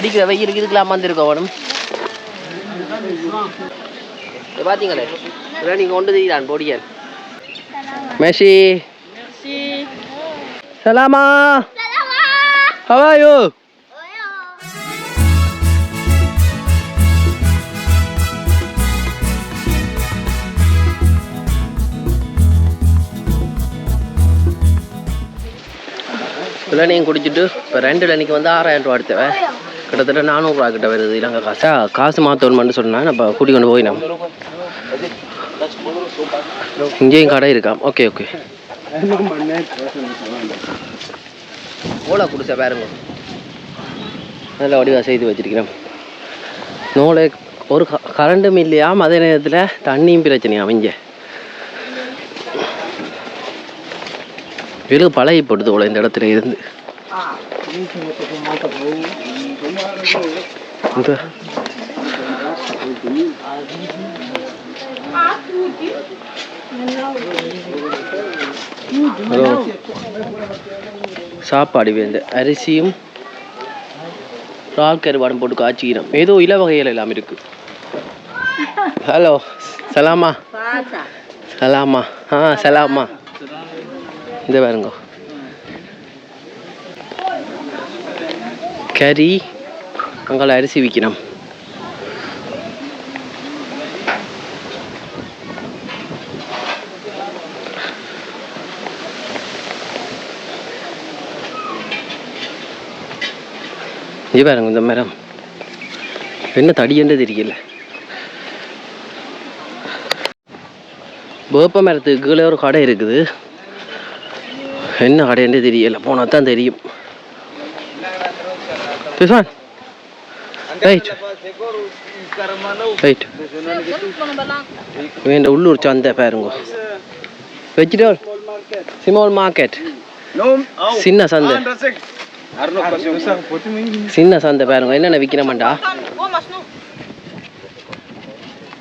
அடிக்கிற வெயிலுக்கு இதுக்கெல்லாம் வந்துருக்கோம் வேணும். பார்த்தீங்களே நீங்கள் கொண்டு தீரான் பொடியன். மெர்சி சலாமா. How are you? நீங்கள் குடிச்சிட்டு இப்போ 2 அன்னைக்கு வந்து 6000 ரூபா எடுத்தவன் கிட்டத்தட்ட 400 ரூபா கிட்ட வருது. இல்லைங்க காசு மாற்றணும்னு சொன்னால் நம்ம கூட்டி கொண்டு போய் நம்ம இங்கேயும் கடை இருக்காம். ஓகே ஓகே ஓலா குடிச்சா பாருங்க நல்லா வடிவாக செய்து வச்சிருக்கிறேன். நோலை ஒரு கரண்ட்டும் இல்லையாம், அதே நேரத்தில் தண்ணியும் பிரச்சனையாம். இங்கே வெறும் பழகிப்படுது போல இந்த இடத்துல இருந்து. சாப்பாடு வேண்டு அரிசியும் ரால் கருவாடும் போட்டு காய்ச்சிக்கிறோம். ஏதோ இல வகைகள் எல்லாம் இருக்கு. ஹலோ சலாமா. சலாமா. சலாமா. இந்த பாருங்க கறி, அங்கே அரிசி விற்கணும். இது பாருங்க இந்த மரம் என்ன தடியன்றே தெரியல. வேப்ப மரத்துக்கு கீழே ஒரு கடை இருக்குது. என்ன கடைன்றே தெரியல, போனால் தான் தெரியும். ரைட் ரைட் வேண்ட உள்ளூர் சந்தை பாருங்க. வெஜிடபிள் ஸ்மால் மார்க்கெட், சின்ன சந்தை. சின்ன சந்தை பாருங்க என்னென்ன விற்கிறமாண்டா.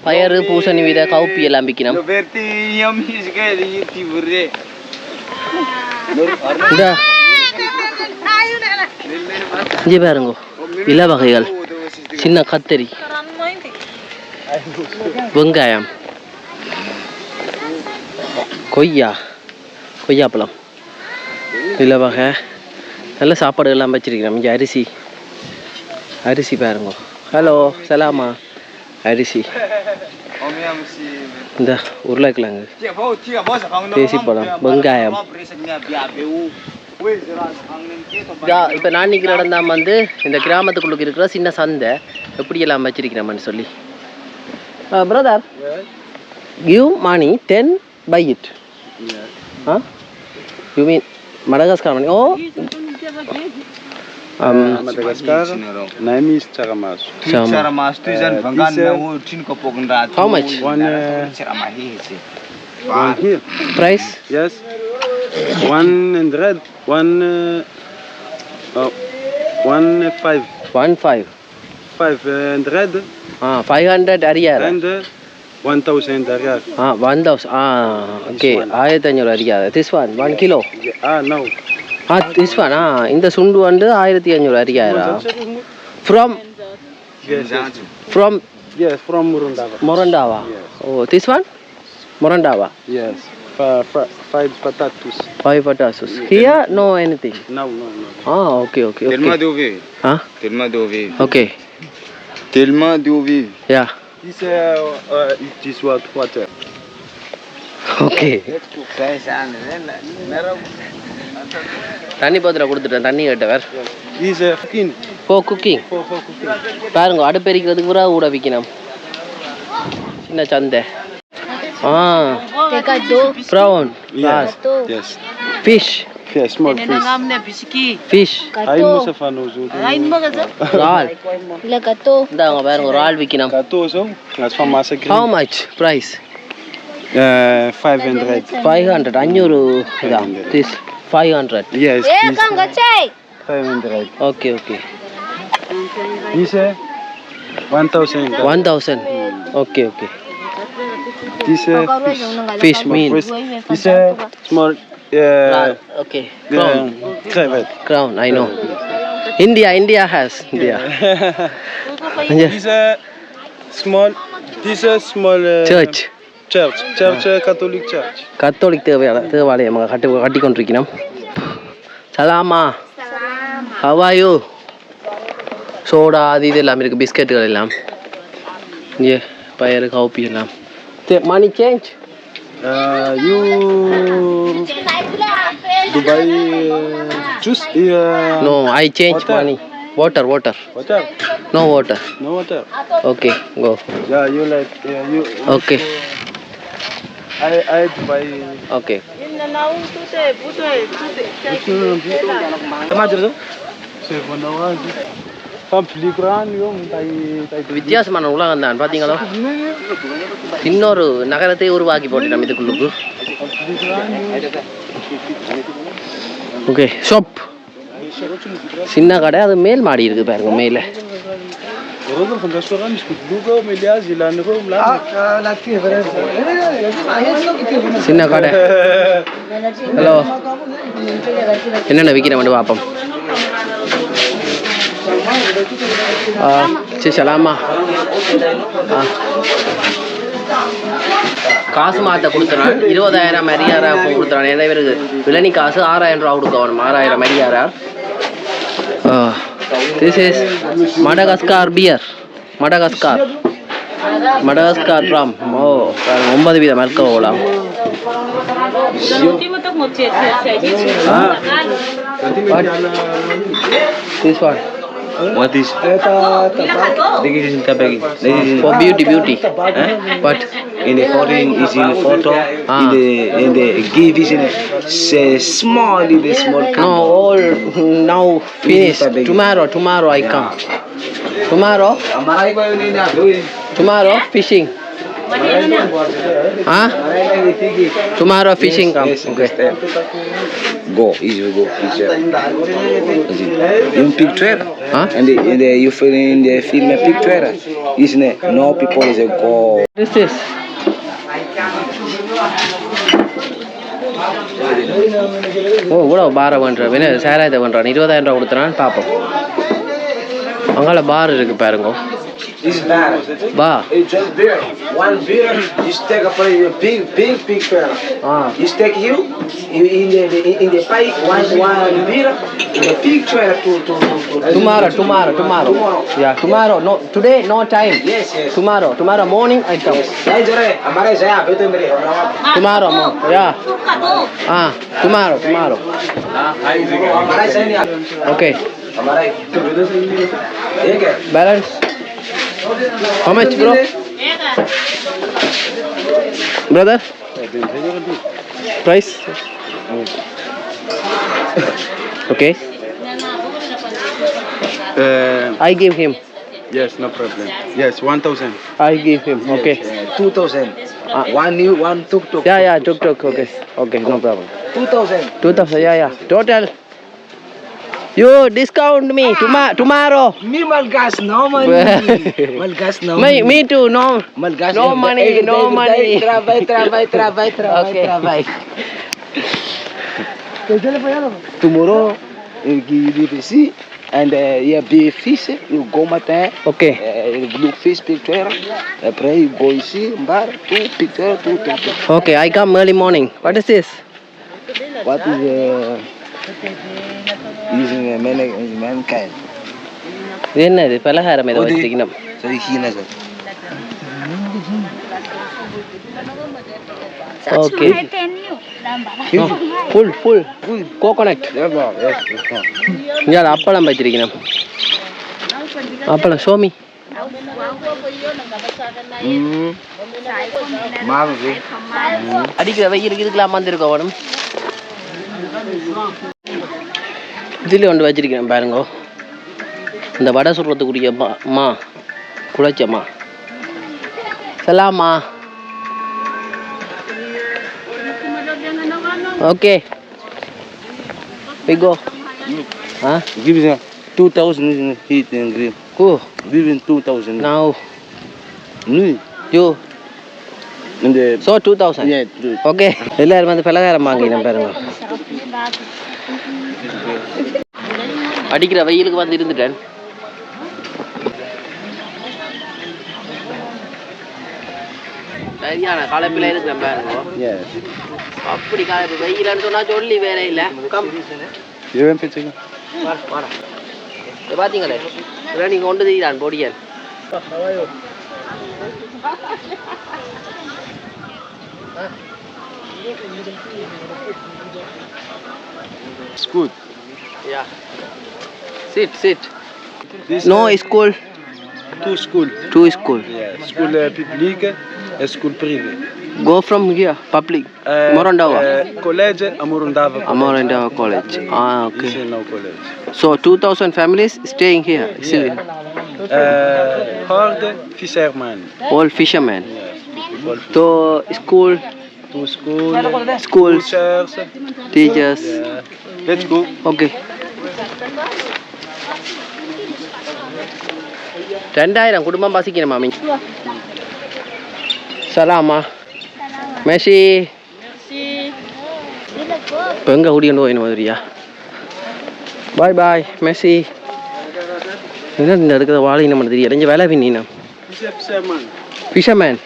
பயறு, பூசணி விதை, கவுப்பி எல்லாம் விற்கணும். இங்கே பாருங்க இல வகைகள், சின்ன கத்தரி, வெங்காயம், கொய்யாப்பழம், இல வகை நல்ல சாப்பாடு எல்லாம் வச்சிருக்கிறோம். இங்கே அரிசி பாருங்க. ஹலோ சலாமா. அரிசி, இந்த உருளைக்கிழங்கு, தேசிப்பழம், வெங்காயம். இப்போ நான் நிற்கிற இடம் தான் வந்து இந்த கிராமத்துக்குள்ளுக்கு இருக்கிற சின்ன சந்தை. எப்படியெல்லாம் வச்சிருக்கிறோம்னு சொல்லி. Brother give money 10 buy it. You mean Madagascar money? Oh, Madagascar. Nami is charamas. Charamas tu jan vangan na wo tin ko pogunda. How much? One here. Price? Yes. 100. 1.5. 1.5. 500. 500 ariyar. And 1,000 ariyar. 1,000. Okay. 1500 ariyar. This one 1 kilo. No. This one. இந்த சுண்டு வந்து 1500 ariyara. From? Yes. From? Yes, from Morondava. Morondava. Yes. Oh, this one? Morondava. Yes. 5 potatoes. 5 potatoes. Here no anything. No. Okay. Tellement d'ouvrier. Huh? Tellement d'ouvrier. Okay. Tellement d'ouvrier. Yeah. It is water. Okay. தண்ணி பாத்திரம் கொடுத்துட்டேன், தண்ணி கேட்டவர். This cooking. For cooking. பாருங்க அடுப்பெரிக்கிறதுக்கு பூரா கூட விற்கணும். சின்ன சந்தை. Prawn. Yes. Yes. Fish. Yes, small fish. Fish. Ay musafano zo. Raal. இந்தாங்க பாருங்க ரால் விற்கணும். Gato so. As for masa green. How much price? 500. 500. 500 இதான். This 500. Yes. 500. Okay. This 1,000. 1,000. Okay. This Fish meal. This small okay. Crown. Crevet. Crown, I know. India has India. This is small Church. church, Catholic church. Catholic தேவாலயம் கட்டி கொண்டிருக்கிறோம். Salama. How are you? Soda அது இது எல்லாம் இருக்குது, பிஸ்கெட்டுகள் எல்லாம் இங்கே பயறு காப்பி எல்லாம். Money change You Dubai juice? No I change money water Water? No water No water. Okay go Yeah, you like you. Okay I Dubai. Okay வித்தியாசமான உலகம் தான் பார்த்தீங்களோ. இன்னொரு நகரத்தை உருவாக்கி போட்டுட்டோம் இதுக்குள்ளுக்கு. ஓகே ஷாப் சின்ன கடை, அது மேல் மாடி இருக்கு பாருங்க மேலே. சின்ன கடை. ஹலோ என்னென்ன விற்கிற மட்டும் பார்ப்போம். சலாமா. காசு மாற்ற கொடுத்துறான் 20,000 மரியாதை கொடுத்துறான். நிறைய பேருக்கு விலனி காசு 6,000 ரூபா கொடுக்க வேணும். 6,000 மரியாதை. This is Madagascar beer. Madagascar rum. Oh, 9 வித alcohol. This one. What is? For beauty. But In the foreign is in the photo. In the gift is in small cup. no, all now finished. Tomorrow I come. Tomorrow fishing. Tomorrow fishing come. Okay. Go. You picture? And you feel in the film a picture. Isn't it? No people is a go. What is this? இவ்வளோ பாரை பண்ணுறேன் என்ன சேராயத்தை பண்ணுறான். 20,000 ரூபா கொடுத்துறான்னு பார்ப்போம். அங்கால பார் இருக்கு பாருங்க. This bar. Bar. It's just beer. One beer. You take a big picture. You take you in the pipe one beer. The picture to. Tomorrow. Yeah, tomorrow. No, today no time. Yes. Tomorrow morning I come. Tomorrow morning. Yeah. Tomorrow. Okay. Balance. How much, bro? Brother? Price? Okay. I give him. Yes, no problem. Yes, 1,000. I give him. Okay. 2,000. One new, one tuk-tuk. Yeah, tuk-tuk. Okay, no problem. 2,000. 2,000, yeah. Total. You discount me tomorrow. Me Malgas, no money. Malgas, no money. Me too, no. Malgas, no money. Trabai. Tomorrow, you give see and you be fish. You go matin. Okay. Look fish picture. Après you go see bar two picture. Okay, I come early morning. What is this? What is using mankind? என்ன இது பலகாரம் ஏதோ வச்சிருக்கணும். சரி Heena sir. Okay. Full coconut. இங்க அப்பளம் வச்சிருக்கணும். அப்பளம் show me. அடிக்கிற வெயிலுக்கு இதுக்கெல்லாம் வந்திருக்கோம் மேடம். இதில் ஒன்று வச்சிருக்கேன் பாருங்க. இந்த வடை சுடுறதுக்குரிய மா குழைச்சம்மா. சலாமா. Okay we go. Give me 2,000 heat and green. Who? Give me 2,000. Now Me. you. And the So 2,000. yeah. Okay. எல்லாரும் வந்து பலகாரம் வாங்கினோம் பாருங்க. அடிக்கிற வெயிலுக்கு வந்து இருந்துட்டேன். சரியான களைப்பில் இருக்கிறேன் பாருங்க. அப்படி களைப்பு வெயிலன்னு சொன்னா சொல்லி வேற இல்லை. பார்த்தீங்களே நீங்கள் கொண்டு தீரான் பொடியல். It's good. Yeah. Sit. No school. Two school. Two school. Yeah. School public and school privé. Go from here, public. Morondava. College Amorondava. Amorondava College. Okay. This is now college. So 2,000 families staying here. Hard fisherman. All fishermen. Yes. All So school, two school. schools, Teachers. teachers. Yeah. Let's go. Okay. 2000 குடும்பம் பசிக்கணும் மாமி. சலாமா. மெஷி. இப்போ எங்கே கூட்டிகிட்டு போயின மாதிரியா? பாய் பாய் மெஷி. என்ன இந்த இருக்கிற வாழை நம்ம தெரியும் இறஞ்சி வேலை பின்னா. ஃபிஷர்மேன்.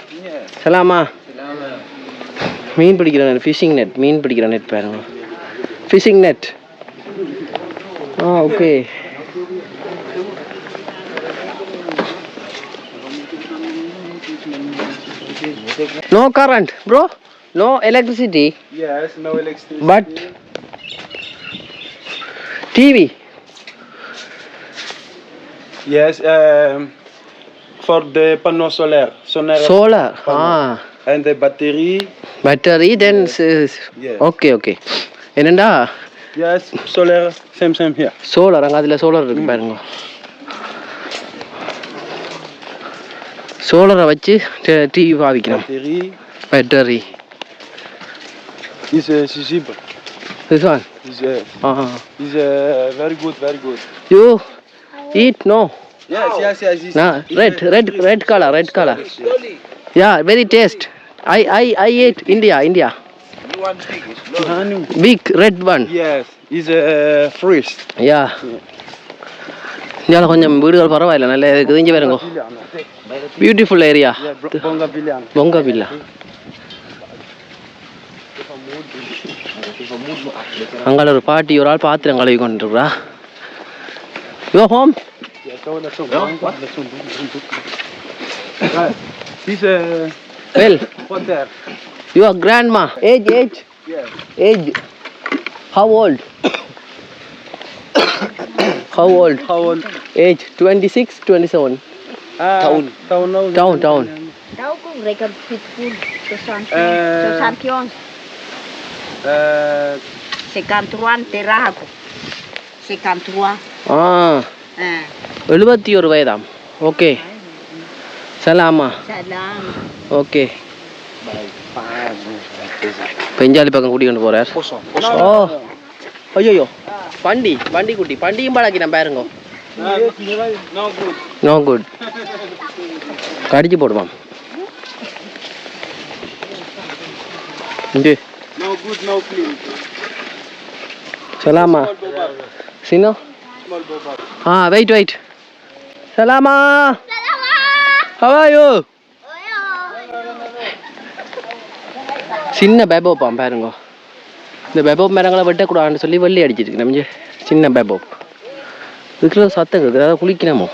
சலாமா. மீன் பிடிக்கிற ஃபிஷிங் நெட். மீன் பிடிக்கிற நெட் பாருங்க. Phishing net. Okay. No current, bro. No electricity. Yes, no electricity. But TV. Yes, for the panel solar. Solar. And the battery. Battery. Then. Yes. Okay. என்னண்டா? Yes, solar. Same here. Solar. அங்க அதுல solar இருக்கு பாருங்க. சோலரை வச்சு TV பாவிக்கணும். Battery. Is cheap. This one. Is very good. You eat no? Yes. Red color. Yeah, very taste. I ate India. You want Big red one. Yes, is fresh. Yeah. இங்கே கொஞ்சம் வீடுகள் பரவாயில்ல நல்லா இருக்குது. இங்கே பாருங்க பியூட்டிஃபுல் ஏரியா. பொங்கவில்லா. அங்கே ஒரு பாட்டி ஒரு ஆள் பாத்திரம் கழுவி கொண்டிருக்கிறா. Your home. Well your grandma age how old? Age 26, 27. Town. Đâu cũng lấy cái thịt phun cho san kion. Sekantuan terago. Sekantua. 71 வயதாம். ஓகே. சலாமா. Salam. ஓகே. பெஞ்சாலி பக்கம் கூட்டிட்டு போறார். ஓ ஐயோ வண்டி குட்டி பண்டியும் பழக்கி நம்ம பாருங்க. No good. கடிச்சு போடுவான். No good, no clean. Salama. Sino? Wait. Salama. How are you? சின்ன பேபோப்பாம் பாருங்க. இந்த பேபோப் மரங்களை வெட்டக்கூடாதுன்னு சொல்லி வெள்ளி அடிச்சிருக்கு நம்ம சின்ன பேபோப். இதுக்குள்ள சத்தம் இருக்குது. அதாவது குளிக்கணுமோ.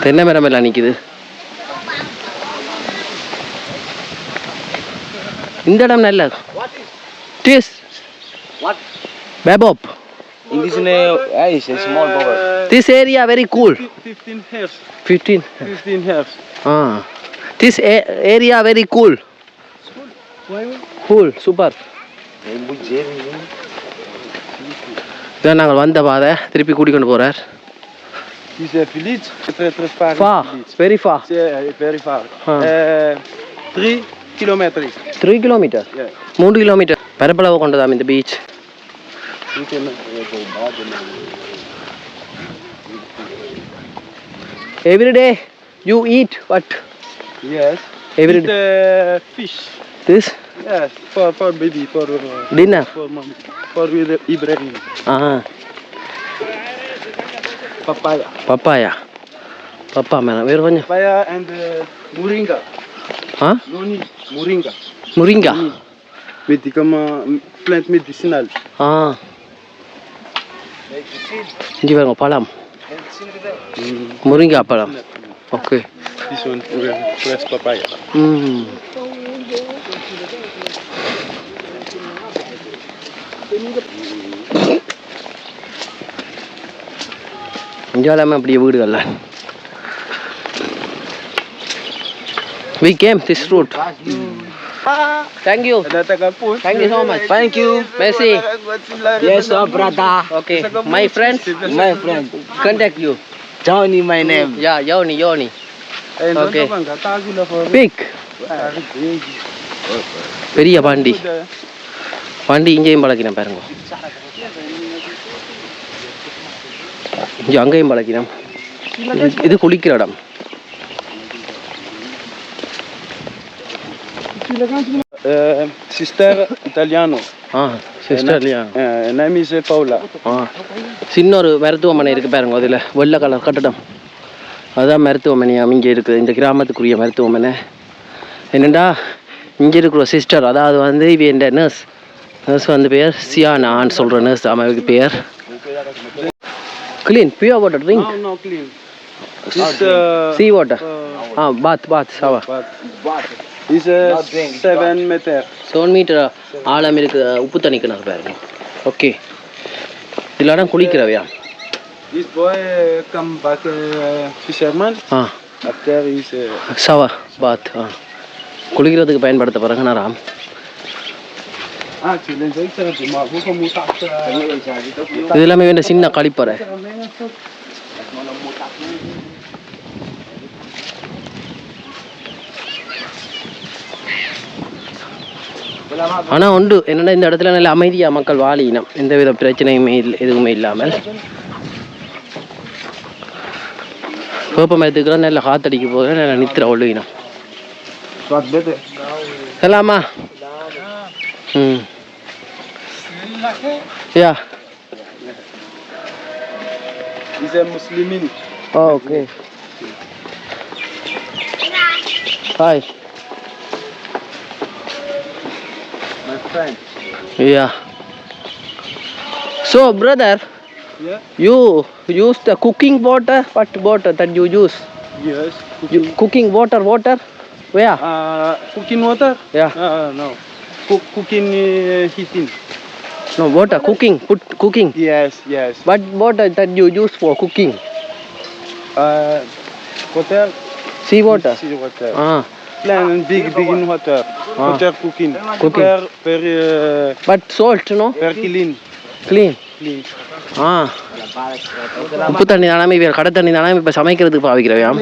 தென்னை மரம் எல்லாம் நிற்குது. இந்த இடம் நல்ல Babop. In this is a small boat. This area very cool. 15 hairs. 15 hairs. This area very cool. Cool, super. இதான் நாங்கள் வந்த பாதை திருப்பி கூட்டிக்கொண்டு போறார். This is a village. Très far. Far, very far. Very far. 3 kilometers. 3 kilometers. 3 kilometers. பரப்பளவு கொண்டதாம் இந்த beach. Every day you eat what? Yes. Every day. Fish. This? Yes, for baby, Dinner. for mommy, for Ibrahim. Papaya. Papaya. Papa mana? Where one? Papaya and moringa. Huh? Noni, moringa. Moringa. Plant medicinal. இங்கே பாருங்க பழம். முருங்கா பழம். Okay. This one, fresh papaya. இந்தியாவில் அப்படியே வீடுகள்ல. We came this route. Thank you. Thank you so much. Thank you. Messi. Yes, brother. Okay. My friends. My friend. Contact you. Johnny, my name. Yeah, Yoni. Okay. Big. பெரிய பாண்டி. பாண்டி இங்கேயும் பழக்கினேன் பாருங்க. இங்கே அங்கேயும் பழக்கினோம். இது குளிக்கிற இடம். Sister Italiano. Sister Italiano. Name is Paola. சின்ன ஒரு மருத்துவமனை இருக்குது பாருங்க, அதில் வெள்ளை கலர் கட்டடம், அதுதான் மருத்துவமனையாக இங்கே இருக்குது. இந்த கிராமத்துக்குரிய மருத்துவமனை என்னென்னா, இங்கே இருக்கிற சிஸ்டர், அதாவது வந்து இவ என்ற நர்ஸ் வந்து பேர் சியானான்னு சொல்கிற நர்ஸ் அவருக்கு பேர். Clean, pure water, drink. No, clean. Sea water. Bath, shower. It's 7 meter. 7 meter ஆழம் இருக்குது, உப்பு தண்ணி கிணறு பாருங்க. ஓகே, இதில் குளிக்கிறவையா? This boy come back fisherman. After is shower, bath. குளிக்கிறதுக்கு பயன்படுத்த போகிறாங்க நேரம். இது எல்லாமே வேண்ட சின்ன கழிப்பறை. ஆனால் உண்டு என்னென்னா, இந்த இடத்துல நல்ல அமைதியாக மக்கள் வாழினம், எந்தவித பிரச்சனையுமே எதுவுமே இல்லாமல். வேப்ப மரத்துக்குலாம் நல்ல காத்தடிக்க போகிற நல்ல நித்திர ஒழுகினம். சொல்லாமா? Yeah. He's a Muslimin. Oh, okay. Hi. My friend. Yeah. So, brother, Yeah. you use the cooking water? What water that you use? Yes. Cooking water? Where? Cooking water? Yeah. No. Cooking heating. No, water. Cooking. Yes. What water that you use for cooking? Water. Sea water. Sea water. Ah. Big in water. Water cooking. Water very. But salt, no? Very clean. Clean. உப்பு தண்ணி தானே வேறு கடை தண்ணி தானே இப்போ சமைக்கிறதுக்கு பாவிக்கிறவையாம்.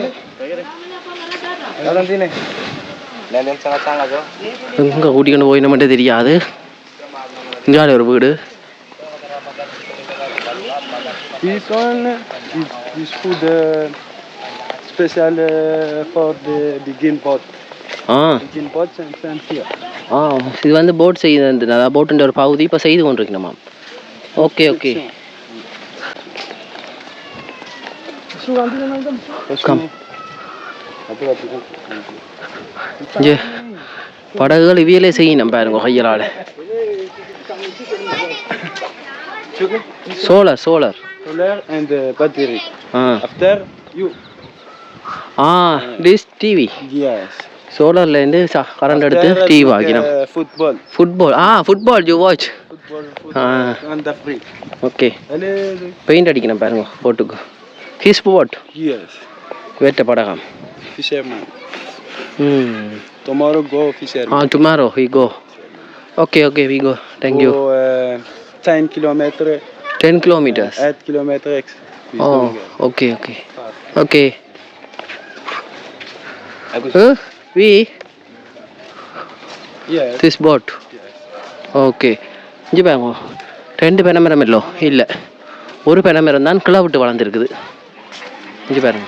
எங்கே கூட்டிக்கொண்டு போயின்னு மட்டும் தெரியாது. இங்கே ஒரு வீடு. This one is food special for the begin pot. Begin pot and here. இது வந்து போட் செய்யுது, அதாவது போட்டுன்ற ஒரு பகுதி இப்போ செய்து கொண்டிருக்கணுமா? ஓகே. இங்கே படகுகள் இவியலே செய்யணும் பாருங்க கையலால். Solar and battery. After you. This TV. Yes. சோலார்லேருந்து கரண்ட் எடுத்து டிவி வாங்கினோம். Football you watch? And the free. Okay. Paint அடிக்கணும் பாருங்க போட்டுக்கு. His what? Yes. வேட்ட படகம். Fisherman. Tomorrow go fisherman. Tomorrow we go. Okay, we go. Thank you. 10 kilometer. 10 kilometers. 8 kilometer. Okay. We? Yes. This boat? Yes. Okay. இங்கே பாருங்க, 2 பெனமரம் இல்லை, ஒரு பெனமரம் தான் கிளை விட்டு வளர்ந்துருக்குது. இங்கே பாருங்க.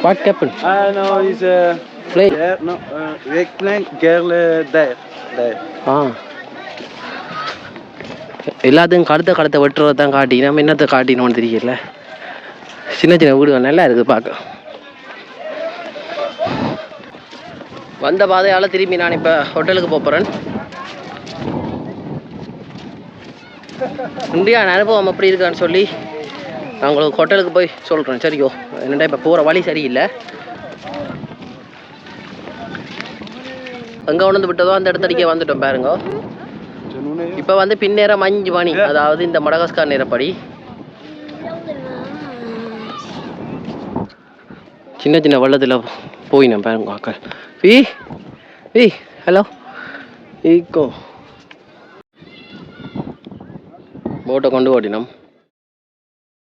What happened? No, it's Plane. There, no, rectangle, girl, there. ஆ எல்லாத்தையும் கழுத்தை வெட்டுறதை தான் காட்டி நம்ம என்னத்தை காட்டினோன்னு தெரியல. சின்ன சின்ன வீடுகள் நல்லா இருக்குது பார்க்க. வந்த பாதையால் திரும்பி நான் இப்போ ஹோட்டலுக்கு போகிறேன். இந்தியான அனுபவம் எப்படி இருக்கான்னு சொல்லி நான் உங்களுக்கு ஹோட்டலுக்கு போய் சொல்கிறேன். சரியோ என்னடா இப்போ போகிற வழி சரியில்லை. எங்கே உணர்ந்து விட்டதோ அந்த இடத்தடிக்கே வந்துட்டோம் பாருங்க. இப்போ வந்து பின்னேரம் 5 மணி, அதாவது இந்த மடகாஸ்கர் நேரப்படி. சின்ன சின்ன வெள்ளத்தில் போயினேன் பாருங்க அக்கா. ஹலோ ஈக்கோ போட்டை கொண்டு ஓட்டினோம்.